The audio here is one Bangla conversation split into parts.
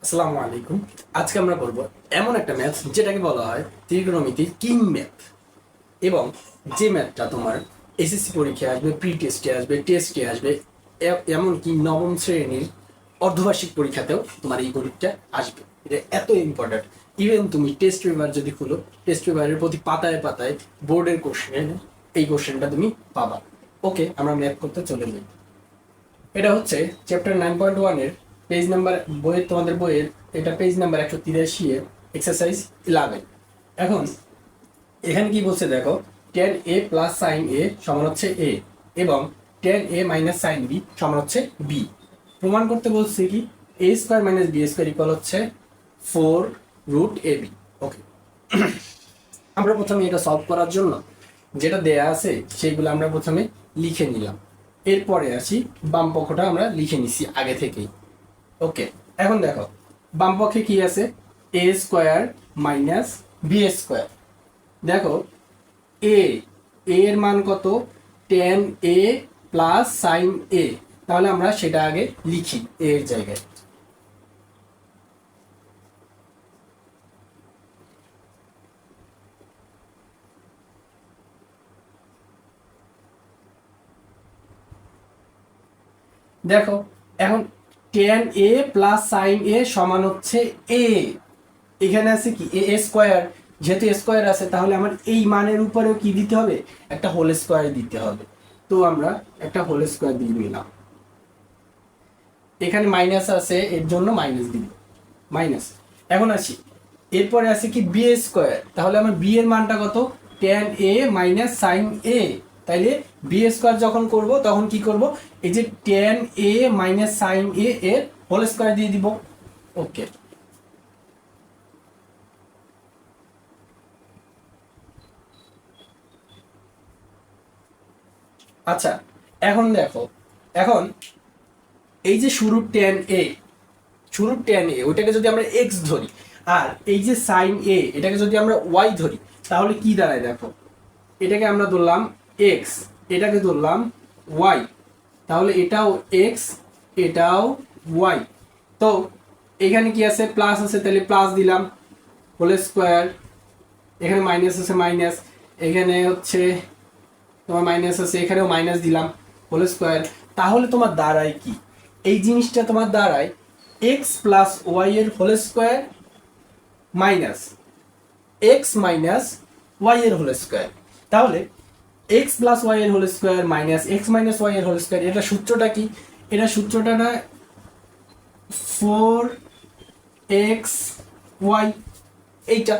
আসসালামু আলাইকুম। আজকে আমরা করব এমন একটা ম্যাথ যেটাকে বলা হয় ত্রিকোণমিতির কিং ম্যাথ, এবং যে ম্যাথটা তোমার এসএসসি পরীক্ষায় আসবে, প্রি টেস্টে আসবে, টেস্টে আসবে, এমনকি নবম শ্রেণীর অর্ধবার্ষিক পরীক্ষাতেও তোমার এই গণিতটা আসবে। এটা এত ইম্পর্ট্যান্ট, ইভেন তুমি টেস্ট পেপার যদি খুলো, টেস্ট পেপারের প্রতি পাতায় পাতায় বোর্ডের কোশ্চেন এই কোশ্চেনটা তুমি পাবা। ওকে, আমরা ম্যাথ করতে চলে যাই। এটা হচ্ছে চ্যাপ্টার 9.1 এর পেজ নাম্বার, বইয়ের তোমাদের বইয়ের এটা পেজ নাম্বার 183 এর এক্সারসাইজ 11। এখন এখানে কি বলছে দেখো, tan a plus sine A সমান হচ্ছে a, এবং tan a minus sine B সমান হচ্ছে b। প্রমাণ করতে বলছে কি a square minus B square equal হচ্ছে 4 √ab। ওকে, আমরা প্রথমে এটা সলভ করার জন্য যেটা দেয়া আছে সেগুলো আমরা প্রথমে লিখে নিলাম। এরপরে আসি বাম পক্ষটা আমরা লিখে নিছি আগে থেকেই। ওকে, এখন দেখো বাম পক্ষে কি আছে, এ স্কোয়ার মাইনাস বি স্কোয়ার। দেখো এ এর মান কত, টেন এ প্লাস সাইন এ। তাহলে আমরা সেটা আগে লিখি এর জায়গায়। দেখো এখন ten A plus sine A সমান হচ্ছে এ, এখানে আছে কি এ স্কোয়ার, যেহেতু স্কোয়ার আছে তাহলে আমার এই মানের উপরেও কি দিতে হবে, একটা হোল স্কোয়ার দিতে হবে। তো আমরা একটা হোল স্কোয়ার দিয়ে নিলাম, এখানে মাইনাস আছে এর জন্য মাইনাস দিব, মাইনাস। এখন আসি এরপরে আছে কি বি স্কোয়ার, তাহলে আমার বি এর মানটা কত, টেন এ মাইনাস সাইন এ। তাইলে বি স্কোয়ার যখন করব তখন কি করব, এই যে টেন এ মাইনাস সাইন এ এর হোল স্কোয়ার দিয়ে দিব। ওকে, আচ্ছা এখন দেখো, এখন এই যে শুরুর টেন এ, শুরুর টেন এ ওইটাকে যদি আমরা এক্স ধরি, আর এই যে সাইন এ এটাকে যদি আমরা ওয়াই ধরি, তাহলে কি দাঁড়ায় দেখো, এটাকে আমরা ধরলাম এক্স, এটাকে ধরলাম ওয়াই, তাহলে এটাও এক্স, এটাও ওয়াই। তো এখানে কি আছে, প্লাস আছে, তাহলে প্লাস দিলাম হোল স্কোয়ার, এখানে মাইনাস আছে মাইনাস, এখানে হচ্ছে তোমার মাইনাস আছে, এখানেও মাইনাস দিলাম হোল স্কোয়ার। তাহলে তোমার দাঁড়ায় কি, এই জিনিসটা তোমার দাঁড়ায় এক্স প্লাস ওয়াই এর whole square minus x minus y এর হোল স্কোয়ার। তাহলে এক্স প্লাস ওয়াই এর whole square minus x minus y এর হোল স্কোয়ার, এটা সূত্রটা কি, এটা সূত্রটা না 4xy, এইটা,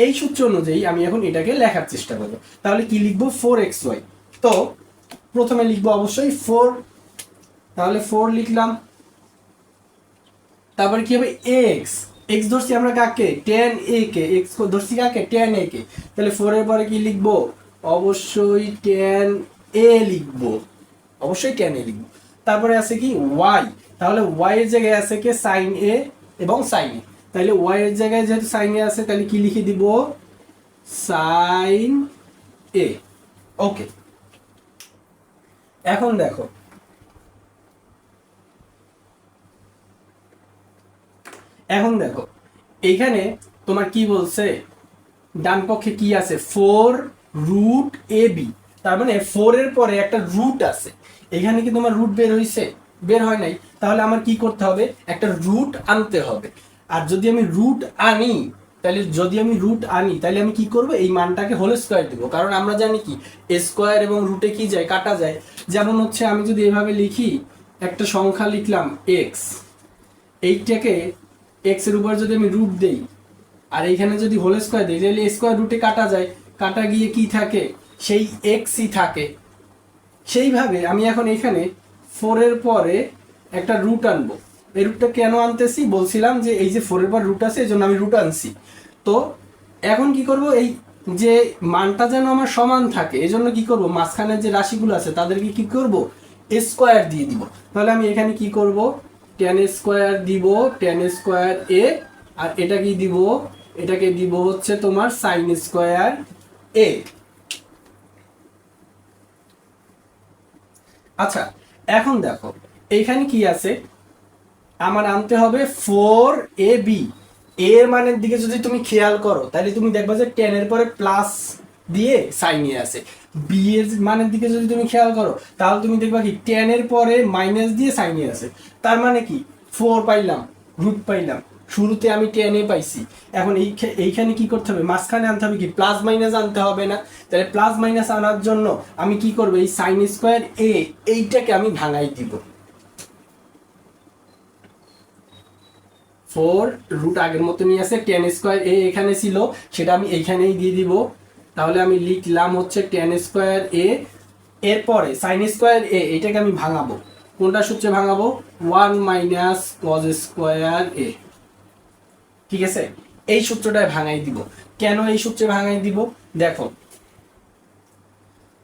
এই সূত্র অনুযায়ী আমি এখন এটাকে লেখার চেষ্টা করবো। তাহলে কি লিখবো, 4xy। তো প্রথমে লিখবো অবশ্যই 4, তাহলে 4 লিখলাম। তারপরে কি হবে, এক্স, এক্স ধরছি আমরা কাকে, টেন এ কে, এক্স ধরছি কাকে, টেন এ কে। তাহলে 4 এর পরে কি লিখবো, অবশ্যই টেন এ লিখবো, অবশ্যই টেন এ লিখবো। তারপরে আছে কি ওয়াই, তাহলে ওয়াই এর জায়গায় আছে কি সাইন এ এবং সাইন এ। তাহলে ওয়াই এর জায়গায় যেহেতু সাইন এ আছে তাহলে কি লিখে দিব, সাইন এ। ওকে, এখন দেখো, এখন দেখো এইখানে তোমার কি বলছে, ডান পক্ষে কি আছে, 4 √ab। তার মানে 4 এর পরে একটা রুট আছে, এখানে কি তোমার রুট বের হইছে, বের হয় নাই। তাহলে আমার কি করতে হবে, একটা রুট আনতে হবে। আর যদি আমি রুট আনি, তাহলে যদি আমি রুট আনি তাহলে আমি কি করব, এই মানটাকে হোল স্কোয়ার দিব, কারণ আমরা জানি কি স্কোয়ার এবং রুটে কি যায়, কাটা যায়। যেমন হচ্ছে আমি যদি এভাবে লিখি, একটা সংখ্যা লিখলাম এক্স, এইটাকে এক্স এর উপর যদি আমি রুট দেই, আর এইখানে যদি হোল স্কোয়ার দিই, তাহলে স্কোয়ার রুটে কাটা যায়, কাটা গিয়ে কি থাকে, সেই এক্সই থাকে। সেইভাবে আমি এখন এখানে 4 এর পরে একটা রুট আনবো। এই রুটটা কেন আনতেছি, বলছিলাম যে এই যে 4 এর পর রুট আছে এই জন্য আমি রুট আনছি। তো এখন কি করব, এই যে মানটা যেন আমার সমান থাকে এই জন্য কি করব, মাঝখানে যে রাশিগুলো আছে তাদেরকে কি করব, স্কোয়ার দিয়ে দিব। তাহলে আমি এখানে কি করব, টেন স্কোয়ার দিব, টেন স্কোয়ার এ, আর এটা কি দিব, এটাকে দিব হচ্ছে তোমার সাইন স্কোয়ার এ। আচ্ছা এখন দেখো এইখানে কি আছে, আমার আনতে হবে 4ab। এর মানের দিকে যদি তুমি খেয়াল করো তাহলে তুমি দেখবা যে 10 এর পরে প্লাস দিয়ে সাইনে আছে। বি এর মানের দিকে যদি তুমি খেয়াল করো তাহলে তুমি দেখবা কি 10 এর পরে মাইনাস দিয়ে সাইনে আছে। তার মানে কি 4 পাইলাম, রুট পাইলাম, শুরুতে আমি 10 এ পাইছি। এখন এইখানে কি করতে হবে, মাঝখানে আনতে হবে কি প্লাস মাইনাস আনতে হবে না? তাহলে প্লাস মাইনাস আনার জন্য আমি কি করবো, এই সাইন স্কোয়ার এ এইটাকে আমি ভাঙাই দিব। 4 রুট আগের মতো নিয়ে আসে, 10 স্কোয়ার এ এখানে ছিল সেটা আমি এইখানেই দিয়ে দিব। তাহলে আমি লিখলাম হচ্ছে 10 স্কোয়ার এ, এরপরে সাইন স্কোয়ার এ এটাকে আমি ভাঙাবো। কোনটা সূত্রে ভাঙাবো? 1 মাইনাস কজ স্কোয়ার এ। ঠিক আছে, এই সূত্রটায় ভাঙাই দিব। কেন এই সূত্রে ভাঙাই দিব দেখো,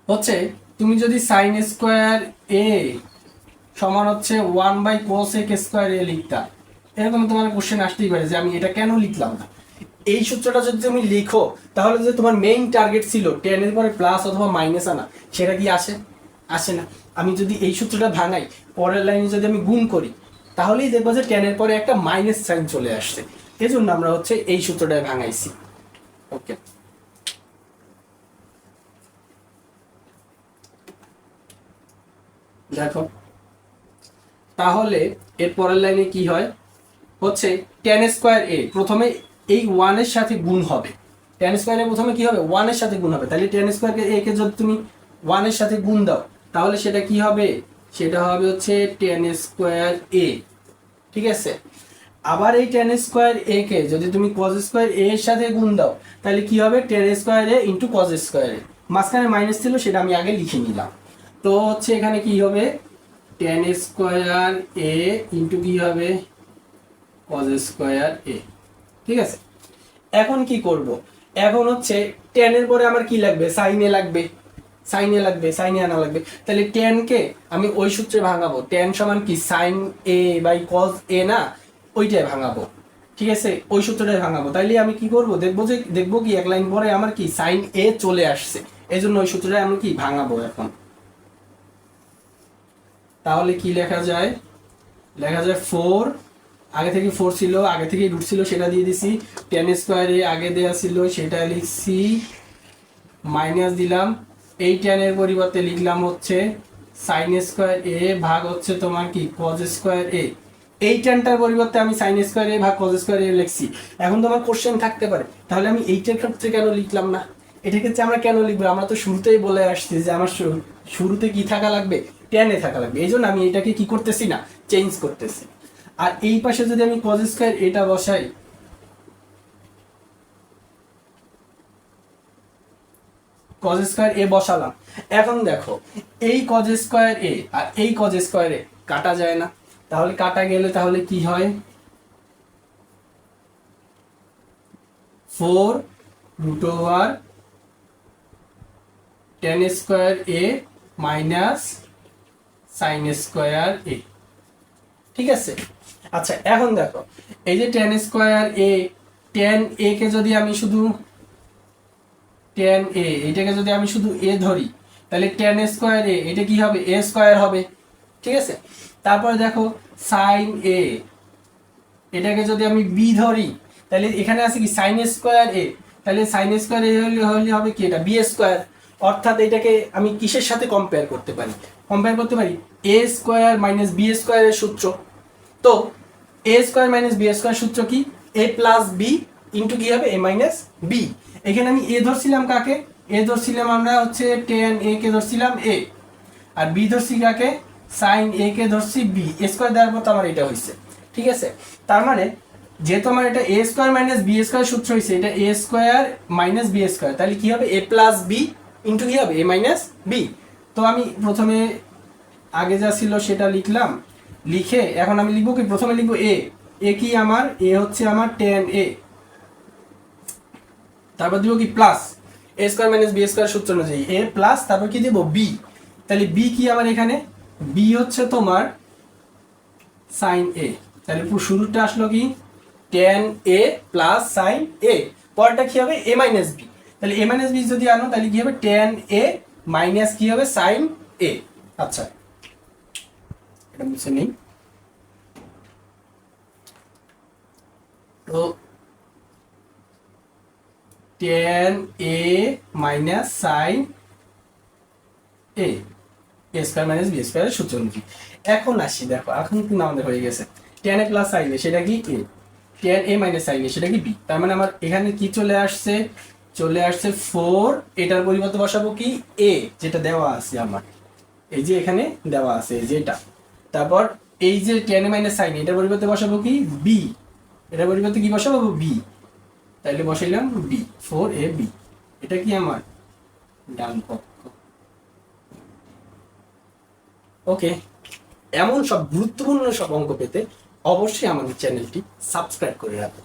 হচ্ছে তুমি যদি সাইন স্কোয়ার এ সমান হচ্ছে 1 বাই কোস স্কোয়ার এ লিখতা, এরকম তোমার কোশ্চেন আসতেই পারে যে আমি এটা কেন লিখলাম না। এই সূত্রটা যদি তুমি লিখো তাহলে যে তোমার মেইন টার্গেট ছিল 10 এর পরে প্লাস অথবা মাইনাস আনা, সেটা কি আসে? আসে না। আমি যদি এই সূত্রটা ভাঙাই, পরের লাইনে যদি আমি গুণ করি, তাহলেই দেখবো যে 10 এর পরে একটা মাইনাস সাইন চলে আসছে। এজন্য আমরা হচ্ছে এই সূত্রটায় ভাঙাইছি। ওকে, দেখো তাহলে এর পরের লাইনে কি হয়, হচ্ছে 10 স্কোয়ার এ প্রথমে এই 1 এর সাথে গুণ হবে। 10 স্কোয়ার এ প্রথমে কি হবে, 1 এর সাথে গুণ হবে। তাহলে 10 স্কোয়ার এ কে যদি তুমি 1 এর সাথে গুণ দাও তাহলে সেটা কি হবে, সেটা হবে হচ্ছে 10 স্কোয়ার এ। ঠিক আছে, আবার এই 10 স্কোয়ার এ কে যদি তুমি cos স্কোয়ার এ এর সাথে গুণ দাও তাহলে কি হবে, 10 স্কোয়ার এ ইন্টু cos স্কোয়ার এ। মাঝখানে মাইনাস ছিল সেটা আমি আগে লিখে নিলাম। তো হচ্ছে এখানে কি হবে, 10 স্কোয়ার এ ইন্টু কি হবে cos স্কোয়ার এ। ঠিক আছে, এখন কি করব, এখন হচ্ছে 10 এর পরে আমার কি লাগবে, সাইনে লাগবে, সাইনে লাগবে, সাইনে আনা লাগবে। তাহলে 10 কে আমি ওই সূত্রে ভাঙাবো, 10 সমান কি সাইন এ বাই cos এ না, ওইটাই ভাঙাবো। ঠিক আছে, ওই সূত্রটাই ভাঙাবো। তাইলে আমি কি করব, দেখবো কি এক লাইন পরে আমার কি সাইন এ চলে আসছে, এই জন্য ওই সূত্রটাই আমি কি ভাঙাবো এখন। তাহলে কি লেখা যায়, লেখা যায় 4, আগে থেকে 4 ছিল, আগে থেকে রুট ছিল সেটা দিয়ে দিছি, 10 স্কোয়ারে আগে দেওয়া ছিল সেটা লিখছি, মাইনাস দিলাম, এই 10 এর পরিবর্তে লিখলাম হচ্ছে সাইন স্কোয়ার এ ভাগ হচ্ছে তোমার কি cos স্কোয়ার এ। এই 10টার পরিবর্তে আমি সাইন স্কোয়ার এ ভাগ cos স্কোয়ার এ লিখছি। এখন তোমার কোশ্চেন থাকতে পারে তাহলে আমি এইটার ক্ষেত্রে কেন লিখলাম না, এটার ক্ষেত্রে আমরা কেন লিখবো, আমরা তো শুরুতেই বলে আসছি যে আমার শুরুতে কি থাকা লাগবে, 10 এ থাকা লাগবে। এই জন্য আমি এটাকে কি করতেছি না, চেঞ্জ করতেছি। আর এই পাশে যদি আমি cos স্কয়ার এটা বসাই, cos স্কয়ার এ বসালাম, এখন দেখো এই cos স্কয়ার এ আর এই cos স্কয়ার এ কাটা যায় না, তাহলে কাটা গেলে তাহলে কি হয়, 4 রুট ওভার 10 স্কয়ার এ মাইনাস সাইন স্কয়ার এ। ঠিক আছে, আচ্ছা এখন দেখো এই যে 10 স্কয়ার এ, 10 এ কে যদি আমি শুধু 10 এ এটাকে যদি আমি শুধু এ ধরি তাহলে 10 স্কয়ার এ এটা কি হবে, এ স্কয়ার হবে। ঠিক আছে, তারপরে দেখো সাইন এ এটাকে যদি আমি বি ধরি তাহলে এখানে আছে কি সাইন স্কয়ার এ, তাহলে সাইন স্কয়ার এ হলে হবে কি এটা বি স্কয়ার। অর্থাৎ এটাকে আমি কিসের সাথে কম্পেয়ার করতে পারি, কম্পেয়ার করতে পারি এ স্কয়ার মাইনাস বি স্কয়ারের সূত্র। তো এ স্কয়ার মাইনাস বি স্কয়ার সূত্র কি, এ প্লাস বি ইন্টু কি হবে এ মাইনাস বি। এখানে আমি এ ধরছিলাম কাকে, এ ধরছিলাম আমরা হচ্ছে 10 এ কে ধরছিলাম এ, আর বি ধরছি কাকে, সাইন এ কে ধরছি বি। এ স্কয়ার দেওয়ার পর তো আমার এটা হয়েছে। ঠিক আছে, তার মানে যেহেতু আমার এটা এ স্কয়ার মাইনাস বি স্কয়ার সূত্র হয়েছে, এটা এ স্কয়ার মাইনাস বি স্কয়ার, তাহলে কি হবে এ প্লাস বি ইন্টু কি হবে এ মাইনাস বি। তো আমি প্রথমে আগে যা ছিল সেটা লিখলাম, লিখে এখন আমি লিখবো কি, প্রথমে লিখবো এ, এ কি আমার, এ হচ্ছে আমার 10 এ, তারপর দিব কি প্লাস এ স্কয়ার মাইনাস বি স্কয়ার সূত্র অনুযায়ী এ প্লাস, তারপর কি দিব বি। তাহলে বি কি আমার এখানে, বি হচ্ছে তোমার সাইন এ। তাহলে পুরো শুরুটা আসলো কি 10 এ প্লাস সাইন এ, পরটা কি হবে এ মাইনাস বি। তাহলে এ মাইনাস বি যদি আনো তাহলে কি হবে 10 এ মাইনাস কি হবে সাইন এ। আচ্ছা এটা মুছে নেই, তো tan a minus sine a square minus b স্কয়ারের সূত্র অনুযায়ী। এখন আসি, দেখো এখন কিন্তু আমাদের হয়ে গেছে tan a plus sine a, সেটা কি a, tan a minus sine a সেটা কি b। তার মানে আমার এখানে কি চলে আসছে, চলে আসছে 4, এটার পরিবর্তে বসাবো কি a, যেটা দেওয়া আছে আমার, এই যে এখানে দেওয়া আছে এই যে এটা। তারপর এই যে tan a মাইনাস সাইন এটার পরিবর্তে বসাবো কি b, এটার পরিবর্তে কি বসাবো b, তাইলে বসাইলাম b, 4ab, এটা কি আমার ডান পক্ষ। ওকে, এমন সব গুরুত্বপূর্ণ সব অঙ্ক পেতে অবশ্যই আমাদের চ্যানেলটি সাবস্ক্রাইব করে রাখুন।